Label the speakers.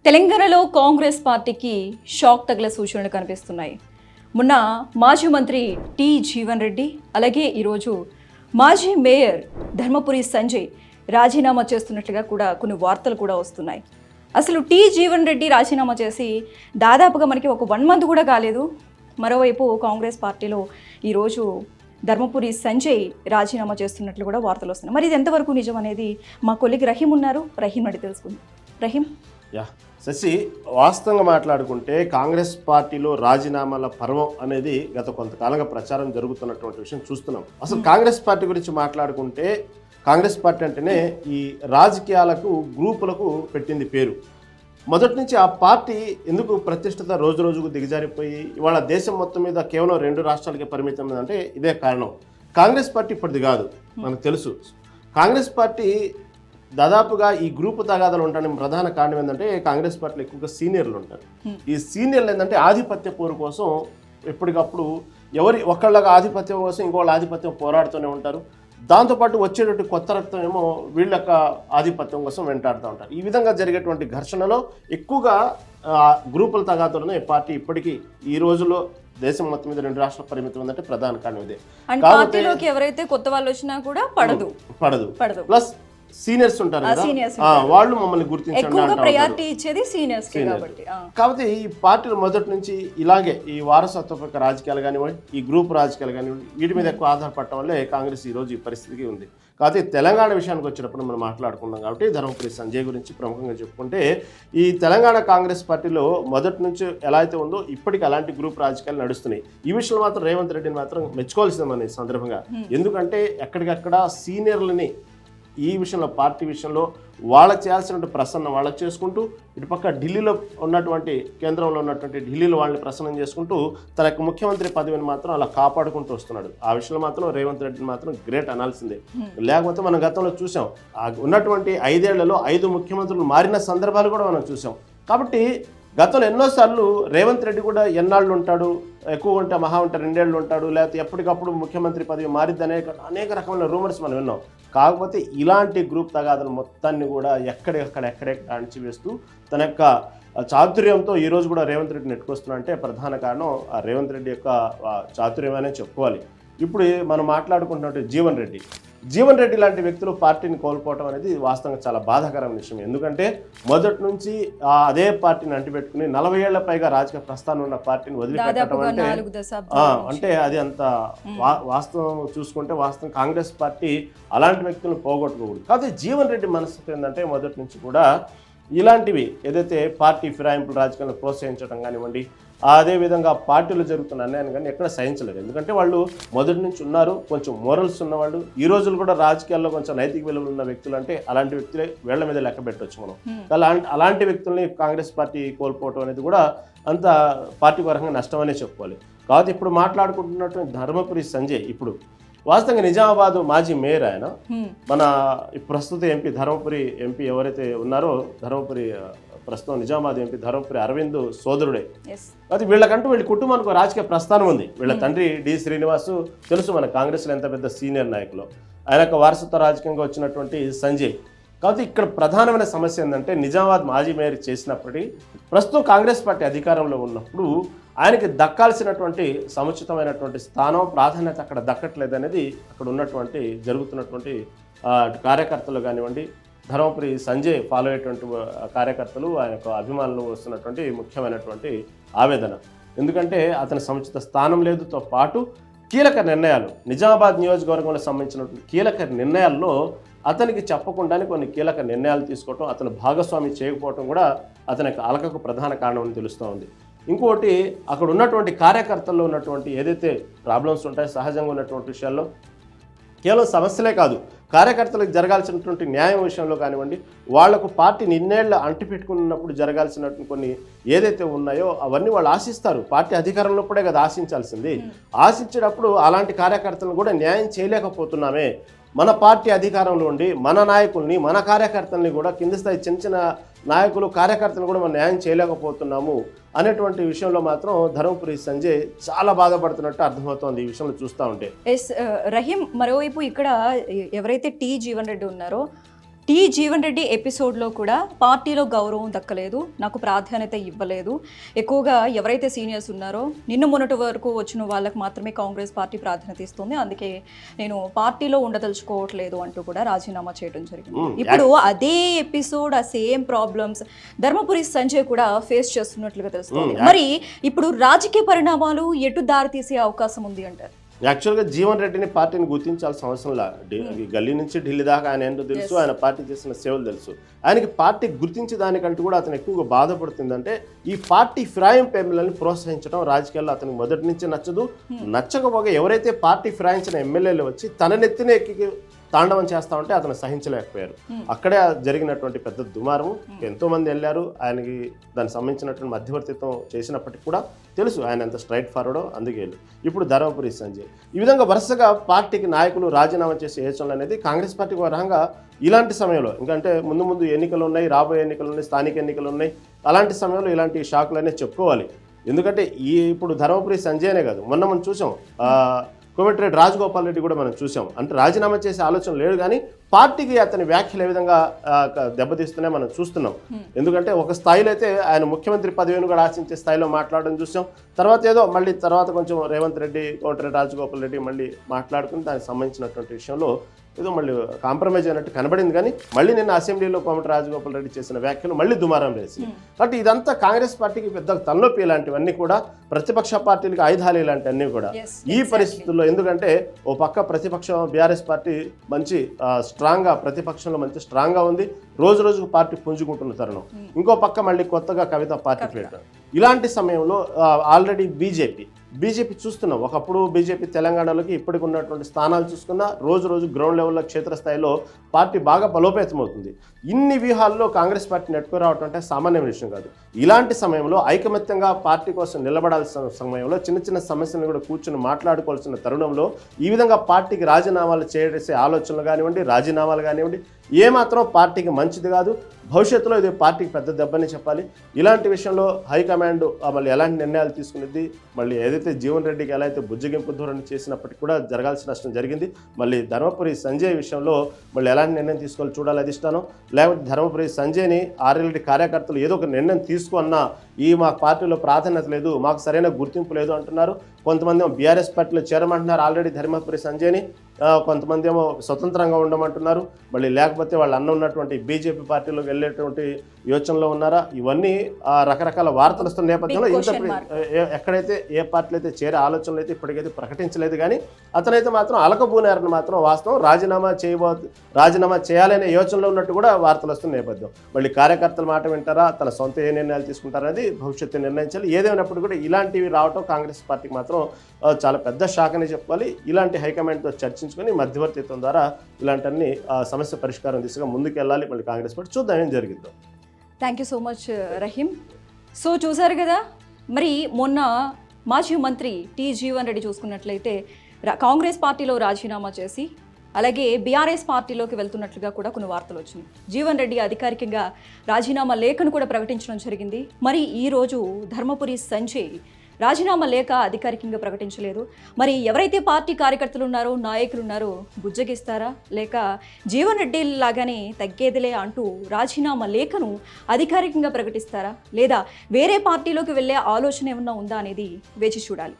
Speaker 1: తెలంగాణలో కాంగ్రెస్ పార్టీకి షాక్ తగిలే సూచనలు కనిపిస్తున్నాయి. మొన్న మాజీ మంత్రి టి జీవన్ రెడ్డి, అలాగే ఈరోజు మాజీ మేయర్ ధర్మపురి సంజయ్ రాజీనామా చేస్తున్నట్లుగా కూడా కొన్ని వార్తలు కూడా వస్తున్నాయి. అసలు టి జీవన్ రెడ్డి రాజీనామా చేసి దాదాపుగా మనకి ఒక 1 మంత్ కూడా కాలేదు. మరోవైపు కాంగ్రెస్ పార్టీలో ఈరోజు ధర్మపురి సంజయ్ రాజీనామా చేస్తున్నట్లు కూడా వార్తలు వస్తున్నాయి. మరి ఇది ఎంతవరకు నిజం అనేది మా కొలిగి రహీం ఉన్నారు, రహీం అడిగి తెలుసుకుందాం. రహీం.
Speaker 2: శశి, వాస్తవంగా మాట్లాడుకుంటే కాంగ్రెస్ పార్టీలో రాజీనామాల పర్వం అనేది గత కొంతకాలంగా ప్రచారం జరుగుతున్నటువంటి విషయం చూస్తున్నాం. అసలు కాంగ్రెస్ పార్టీ గురించి మాట్లాడుకుంటే కాంగ్రెస్ పార్టీ అంటేనే ఈ రాజకీయాలకు గ్రూపులకు పెట్టింది పేరు. మొదటి నుంచి ఆ పార్టీ ఎందుకు ప్రతిష్టత రోజు రోజుకు దిగజారిపోయి ఇవాళ దేశం మొత్తం మీద కేవలం 2 రాష్ట్రాలకే పరిమితం అంటే ఇదే కారణం. కాంగ్రెస్ పార్టీ ఇప్పటిది కాదు, మనకు తెలుసు. కాంగ్రెస్ పార్టీ దాదాపుగా ఈ గ్రూపు తగాదాలు ఉండడానికి ప్రధాన కారణం ఏంటంటే కాంగ్రెస్ పార్టీలో ఎక్కువగా సీనియర్లు ఉంటారు. ఈ సీనియర్లు ఏంటంటే ఆధిపత్య పోరు కోసం ఎప్పటికప్పుడు ఒకళ్ళగా ఆధిపత్యం కోసం ఇంకోళ్ళ ఆధిపత్యం పోరాడుతూనే ఉంటారు. దాంతోపాటు వచ్చేటువంటి కొత్త రక్తం ఏమో వీళ్ళ యొక్క ఆధిపత్యం కోసం వెంటాడుతూ ఉంటారు. ఈ విధంగా జరిగేటువంటి ఘర్షణలో ఎక్కువగా గ్రూపుల తగాదాలను పార్టీ ఇప్పటికీ ఈ రోజుల్లో దేశం మొత్తం మీద 2 రాష్ట్రాల పరిమితం ఉందంటే ప్రధాన కారణం ఇదే.
Speaker 1: పార్టీలోకి ఎవరైతే కొత్త వాళ్ళు వచ్చినా కూడా పడదు.
Speaker 2: ప్లస్ సీనియర్స్ ఉంటారు కదా, వాళ్ళు మమ్మల్ని
Speaker 1: గుర్తించారు
Speaker 2: కాబట్టి ఈ పార్టీలు మొదటి నుంచి ఇలాగే ఈ వారసత్వ రాజకీయాలు కానివ్వండి, ఈ గ్రూప్ రాజకీయాలు కానివ్వండి, వీటి మీద ఎక్కువ ఆధారపడటం వల్లే కాంగ్రెస్ ఈ రోజు ఈ పరిస్థితికి ఉంది. కాబట్టి తెలంగాణ విషయానికి వచ్చినప్పుడు మనం మాట్లాడుకున్నాం కాబట్టి ధర్మపురి సంజయ్ గురించి ప్రముఖంగా చెప్పుకుంటే ఈ తెలంగాణ కాంగ్రెస్ పార్టీలో మొదటి నుంచి ఎలా అయితే ఉందో ఇప్పటికీ అలాంటి గ్రూప్ రాజకీయాలు నడుస్తున్నాయి. ఈ విషయంలో మాత్రం రేవంత్ రెడ్డిని మాత్రం మెచ్చుకోవాల్సిందని సందర్భంగా, ఎందుకంటే ఎక్కడికక్కడ సీనియర్లని ఈ విషయంలో పార్టీ విషయంలో వాళ్ళకి చేయాల్సినటువంటి ప్రసన్న వాళ్ళకి చేసుకుంటూ, ఇటుపక్క ఢిల్లీలో ఉన్నటువంటి కేంద్రంలో ఉన్నటువంటి ఢిల్లీలో వాళ్ళని ప్రసన్నం చేసుకుంటూ తన యొక్క ముఖ్యమంత్రి పదవిని మాత్రం అలా కాపాడుకుంటూ వస్తున్నాడు. ఆ విషయంలో మాత్రం రేవంత్ రెడ్డిని మాత్రం గ్రేట్ అనాల్సిందే. లేకపోతే మనం గతంలో చూసాం, ఉన్నటువంటి 5 ఏళ్లలో 5 ముఖ్యమంత్రులు మారిన సందర్భాలు కూడా మనం చూసాం. కాబట్టి గతంలో ఎన్నోసార్లు రేవంత్ రెడ్డి కూడా ఎన్నాళ్ళు ఉంటాడు, ఎక్కువ ఉంటే మహా ఉంటే 2 ఏళ్ళు ఉంటాడు, లేకపోతే ఎప్పటికప్పుడు ముఖ్యమంత్రి పదవి మారిద్ది అనేక రకమైన రూమర్స్ మనం విన్నాం. కాకపోతే ఇలాంటి గ్రూప్ తగాదాలు మొత్తాన్ని కూడా ఎక్కడే అణచివేస్తూ తన యొక్క చాతుర్యంతో ఈరోజు కూడా రేవంత్ రెడ్డి నెట్టుకొస్తున్నా అంటే ప్రధాన కారణం ఆ రేవంత్ రెడ్డి యొక్క చాతుర్యమనే చెప్పుకోవాలి. ఇప్పుడు మనం మాట్లాడుకుంటున్నట్టు జీవన్ రెడ్డి లాంటి వ్యక్తులు పార్టీని కోల్పోవడం అనేది వాస్తవంగా చాలా బాధాకరమైన విషయం. ఎందుకంటే మొదటి నుంచి అదే పార్టీని అంటిపెట్టుకుని 40 ఏళ్ల పైగా రాజకీయ ప్రస్థానం ఉన్న పార్టీని వదిలిపెట్టడం అంటే అది అంత వాస్తవం చూసుకుంటే వాస్తవం కాంగ్రెస్ పార్టీ అలాంటి వ్యక్తులను పోగొట్టుకోకూడదు. కాకపోతే జీవన్ రెడ్డి మనసు ఏంటంటే మొదటి నుంచి కూడా ఇలాంటివి ఏదైతే పార్టీ ఫిరాయింపుల రాజకీయాలను ప్రోత్సహించడం కానివ్వండి, అదేవిధంగా పార్టీలో జరుగుతున్న అన్యాయం కానీ ఎక్కడ సహించలేదు. ఎందుకంటే వాళ్ళు మొదటి నుంచి ఉన్నారు, కొంచెం మోరల్స్ ఉన్నవాళ్ళు. ఈ రోజులు కూడా రాజకీయాల్లో కొంచెం నైతిక విలువలు ఉన్న వ్యక్తులు అంటే అలాంటి వ్యక్తులే వేళ్ల మీద లెక్క పెట్టవచ్చు మనం. అలాంటి వ్యక్తుల్ని కాంగ్రెస్ పార్టీ కోల్పోవడం అనేది కూడా అంత పార్టీ పరంగా నష్టమనే చెప్పుకోవాలి. కాబట్టి ఇప్పుడు మాట్లాడుకుంటున్నటువంటి ధర్మపురి సంజయ్ ఇప్పుడు వాస్తవంగా నిజామాబాద్ మాజీ మేయర్ ఆయన, మన ప్రస్తుత ఎంపీ ధర్మపురి ఎంపీ ఎవరైతే ఉన్నారో ధర్మపురి ప్రస్తుతం నిజామాబాద్ ఎంపీ ధర్మపురి అరవింద్ సోదరుడే. అది వీళ్ళ కుటుంబానికి రాజకీయ ప్రస్థానం ఉంది. వీళ్ళ తండ్రి డి శ్రీనివాసు తెలుసు మన కాంగ్రెస్లో ఎంత పెద్ద సీనియర్ నాయకులు. ఆయన యొక్క వారసత్వ రాజకీయంగా వచ్చినటువంటి సంజయ్. కాబట్టి ఇక్కడ ప్రధానమైన సమస్య ఏంటంటే నిజామాబాద్ మాజీ మేయర్ చేసినప్పటికీ ప్రస్తుతం కాంగ్రెస్ పార్టీ అధికారంలో ఉన్నప్పుడు ఆయనకి దక్కాల్సినటువంటి సముచితమైనటువంటి స్థానం, ప్రాధాన్యత అక్కడ దక్కట్లేదు అనేది అక్కడ ఉన్నటువంటి జరుగుతున్నటువంటి కార్యకర్తలు కానివ్వండి, ధర్మపురి సంజయ్ ఫాలో అయ్యేటువంటి కార్యకర్తలు, ఆయన యొక్క అభిమానులు వస్తున్నటువంటి ముఖ్యమైనటువంటి ఆవేదన. ఎందుకంటే అతని సముచిత స్థానం లేదుతో పాటు కీలక నిర్ణయాలు, నిజామాబాద్ నియోజకవర్గంలో సంబంధించినటువంటి కీలక నిర్ణయాల్లో అతనికి చెప్పకుండానే కొన్ని కీలక నిర్ణయాలు తీసుకోవటం, అతను భాగస్వామి చేయకపోవటం కూడా అతని యొక్క అలకకు ప్రధాన కారణం అని తెలుస్తూ ఉంది. ఇంకోటి అక్కడ ఉన్నటువంటి కార్యకర్తల్లో ఉన్నటువంటి ఏదైతే ప్రాబ్లమ్స్ ఉంటాయో సహజంగా ఉన్నటువంటి విషయాల్లో కేవలం సమస్యలే కాదు, కార్యకర్తలకు జరగాల్సినటువంటి న్యాయం విషయంలో కానివ్వండి, వాళ్లకు పార్టీ నిన్నేళ్లు అంటిపెట్టుకున్నప్పుడు జరగాల్సినటువంటి కొన్ని ఏదైతే ఉన్నాయో అవన్నీ వాళ్ళు ఆశిస్తారు. పార్టీ అధికారంలోప్పుడే కదా ఆశించాల్సింది. ఆశించేటప్పుడు అలాంటి కార్యకర్తలను కూడా న్యాయం చేయలేకపోతున్నామే. మన పార్టీ అధికారంలో ఉండి మన నాయకుల్ని, మన కార్యకర్తల్ని కూడా కింది స్థాయి చిన్న నాయకులు కార్యకర్తలు కూడా మనం న్యాయం చేయలేకపోతున్నాము అనేటువంటి విషయంలో మాత్రం ధర్మపురి సంజయ్ చాలా బాధపడుతున్నట్టు అర్థమవుతోంది ఈ విషయంలో చూస్తూ ఉంటే.
Speaker 1: రహీం, మరోవైపు ఇక్కడ ఎవరైతే టి జీవన్ రెడ్డి ఉన్నారో టి జీవన్ రెడ్డి ఎపిసోడ్లో కూడా పార్టీలో గౌరవం దక్కలేదు, నాకు ప్రాధాన్యత ఇవ్వలేదు, ఎక్కువగా ఎవరైతే సీనియర్స్ ఉన్నారో నిన్ను మొన్నటి వరకు వచ్చిన వాళ్ళకి మాత్రమే కాంగ్రెస్ పార్టీ ప్రాధాన్యత ఇస్తుంది, అందుకే నేను పార్టీలో ఉండదలుచుకోవట్లేదు అంటూ కూడా రాజీనామా చేయడం జరిగింది. ఇప్పుడు అదే ఎపిసోడ్, ఆ సేమ్ ప్రాబ్లమ్స్ ధర్మపురి సంజయ్ కూడా ఫేస్ చేస్తున్నట్లుగా తెలుస్తుంది. మరి ఇప్పుడు రాజకీయ పరిణామాలు ఎటు దారి తీసే అవకాశం ఉంది అంటారు?
Speaker 2: యాక్చువల్గా జీవన్ రెడ్డిని పార్టీని గుర్తించాల్సిన అవసరం లేదు. గల్లీ నుంచి ఢిల్లీ దాకా ఆయన ఏంటో తెలుసు, ఆయన పార్టీ చేసిన సేవలు తెలుసు. ఆయనకి పార్టీ గుర్తించే దానికంటూ కూడా అతను ఎక్కువగా బాధపడుతుందంటే ఈ పార్టీ ఫిరాయింపు ఎమ్మెల్యేలను ప్రోత్సహించడం రాజకీయాల్లో అతనికి మొదటి నుంచి నచ్చదు. నచ్చకపోగా ఎవరైతే పార్టీ ఫిరాయించిన ఎమ్మెల్యేలు వచ్చి తన నెత్తిన ఎక్కి తాండవం చేస్తా ఉంటే అతను సహించలేకపోయారు. అక్కడే జరిగినటువంటి పెద్ద దుమారము. ఎంతో మంది వెళ్ళారు, ఆయనకి దానికి సంబంధించినటువంటి మధ్యవర్తిత్వం చేసినప్పటికీ కూడా తెలుసు ఆయన ఎంత స్ట్రైట్ ఫార్వర్డో, అందుకే వెళ్ళి ఇప్పుడు ధర్మపురి సంజయ్ ఈ విధంగా వరుసగా పార్టీకి నాయకులు రాజీనామా చేసే యోచనలు అనేది కాంగ్రెస్ పార్టీకి ఒక రకంగా ఇలాంటి సమయంలో, ఎందుకంటే ముందు ఎన్నికలు ఉన్నాయి, రాబోయే ఎన్నికలు ఉన్నాయి, స్థానిక ఎన్నికలు ఉన్నాయి, అలాంటి సమయంలో ఇలాంటి షాకులు అనేది చెప్పుకోవాలి. ఎందుకంటే ఇప్పుడు ధర్మపురి సంజయ్నే కాదు, మొన్న మనం చూసాం కోమటిరెడ్డి రాజగోపాల్ రెడ్డి కూడా మనం చూసాం. అంటే రాజీనామా చేసే ఆలోచన లేదు, కానీ పార్టీకి అతని వ్యాఖ్యలు ఏ విధంగా దెబ్బతీస్తూనే మనం చూస్తున్నాం. ఎందుకంటే ఒక స్థాయిలో అయితే ఆయన ముఖ్యమంత్రి పదవిని కూడా ఆశించే స్థాయిలో మాట్లాడడం చూసాం. తర్వాత కొంచెం రేవంత్ రెడ్డి, కోమటిరెడ్డి రాజగోపాల్ రెడ్డి మళ్ళీ మాట్లాడుకుని దానికి సంబంధించినటువంటి విషయంలో ఏదో మళ్ళీ కాంప్రమైజ్ అయినట్టు కనబడింది. కానీ మళ్ళీ నిన్న అసెంబ్లీలో కోమటి రాజగోపాల్ రెడ్డి చేసిన వ్యాఖ్యలు మళ్ళీ దుమారం వేసింది. కాబట్టి ఇదంతా కాంగ్రెస్ పార్టీకి పెద్ద తలనొప్పి. ఇలాంటివన్నీ కూడా ప్రతిపక్ష పార్టీలకు ఆయుధాలు ఇలాంటివన్నీ కూడా ఈ పరిస్థితుల్లో. ఎందుకంటే ఓ పక్క ప్రతిపక్షం బీఆర్ఎస్ పార్టీ మంచి స్ట్రాంగ్గా, ప్రతిపక్షంలో మంచి స్ట్రాంగ్గా ఉంది, రోజుకు పార్టీ పుంజుకుంటున్న తరుణం. ఇంకో పక్క మళ్ళీ కొత్తగా కవిత పార్టీ పెట్టారు. ఇలాంటి సమయంలో ఆల్రెడీ బీజేపీ చూస్తున్నాం. ఒకప్పుడు బీజేపీ తెలంగాణలోకి ఇప్పటికి ఉన్నటువంటి స్థానాలు చూసుకున్నా రోజు గ్రౌండ్ లెవెల్లో క్షేత్రస్థాయిలో పార్టీ బాగా బలోపేతమవుతుంది. ఇన్ని వ్యూహాల్లో కాంగ్రెస్ పార్టీ నెట్టుకు రావటం అంటే సామాన్యమైన విషయం కాదు. ఇలాంటి సమయంలో ఐకమత్యంగా పార్టీ కోసం నిలబడాల్సిన సమయంలో చిన్న సమస్యలను కూడా కూర్చొని మాట్లాడుకోవాల్సిన తరుణంలో ఈ విధంగా పార్టీకి రాజీనామాలు చేసే ఆలోచనలు కానివ్వండి, రాజీనామాలు కానివ్వండి, ఏమాత్రం పార్టీకి మంచిది కాదు. భవిష్యత్తులో ఇది పార్టీకి పెద్ద దెబ్బని చెప్పాలి. ఇలాంటి విషయంలో హైకమాండ్ మళ్ళీ ఎలాంటి నిర్ణయాలు తీసుకునేది, మళ్ళీ ఏదైతే జీవన్ రెడ్డికి ఎలా అయితే బుజ్జగింపు ధోరణి చేసినప్పటికీ కూడా జరగాల్సిన నష్టం జరిగింది. మళ్ళీ ధర్మపురి సంజయ్ విషయంలో మళ్ళీ ఎలాంటి నిర్ణయం తీసుకోవాలి చూడాలి అధిష్టానం. లేకపోతే ధర్మపురి సంజయ్ని ఆర్ఎల్డి కార్యకర్తలు ఏదో ఒక నిర్ణయం తీసుకున్నా మా పార్టీలో ప్రాధాన్యత లేదు, మాకు సరైన గుర్తింపు లేదు అంటున్నారు. కొంతమంది బీఆర్ఎస్ పార్టీలో చేరమంటున్నారు ఆల్రెడీ ధర్మపురి సంజయ్ని, కొంతమంది ఏమో స్వతంత్రంగా ఉండమంటున్నారు. మళ్ళీ లేకపోతే వాళ్ళు అన్న ఉన్నటువంటి బీజేపీ పార్టీలోకి వెళ్ళేటువంటి యోచనలో ఉన్నారా? ఇవన్నీ రకరకాల వార్తలు వస్తున్న నేపథ్యంలో ఎక్కడైతే ఏ పార్టీలు అయితే చేరే ఆలోచనలు అయితే ఇప్పటికైతే ప్రకటించలేదు. కానీ అతనైతే మాత్రం అలకబూనారని మాత్రం వాస్తవం. రాజీనామా చేయాలనే యోచనలో ఉన్నట్టు కూడా వార్తలు వస్తున్న నేపథ్యం. మళ్ళీ కార్యకర్తల మాట వింటారా, తన సొంత ఏ నిర్ణయాలు తీసుకుంటారనేది భవిష్యత్తు నిర్ణయించాలి. ఏదేమైనప్పుడు కూడా ఇలాంటివి రావటం కాంగ్రెస్ పార్టీకి మాత్రం చాలా పెద్ద షాక్ అని చెప్పాలి. ఇలాంటి హైకమాండ్తో చర్చించుకొని మధ్యవర్తిత్వం ద్వారా ఇలాంటి సమస్య పరిష్కారం దిశగా ముందుకెళ్ళాలి మళ్ళీ కాంగ్రెస్ పార్టీ. చూద్దాం ఏం జరిగిందో.
Speaker 1: Thank you so much Rahim. So చూసారు కదా, మరి మొన్న మాజీ మంత్రి టి జీవన్ రెడ్డి చూసుకున్నట్లయితే కాంగ్రెస్ పార్టీలో రాజీనామా చేసి అలాగే బీఆర్ఎస్ పార్టీలోకి వెళ్తున్నట్లుగా కూడా కొన్ని వార్తలు వచ్చినాయి. జీవన్ రెడ్డి అధికారికంగా రాజీనామా లేఖను కూడా ప్రకటించడం జరిగింది. మరి ఈరోజు ధర్మపురి సంజయ్ రాజీనామా లేఖ అధికారికంగా ప్రకటించలేదు. మరి ఎవరైతే పార్టీ కార్యకర్తలు ఉన్నారో, నాయకులు ఉన్నారో బుజ్జగిస్తారా, లేక జీవన్ రెడ్డి లాగానే తగ్గేదిలే అంటూ రాజీనామా లేఖను అధికారికంగా ప్రకటిస్తారా, లేదా వేరే పార్టీలోకి వెళ్ళే ఆలోచన ఏమన్నా ఉందా అనేది వేచి చూడాలి.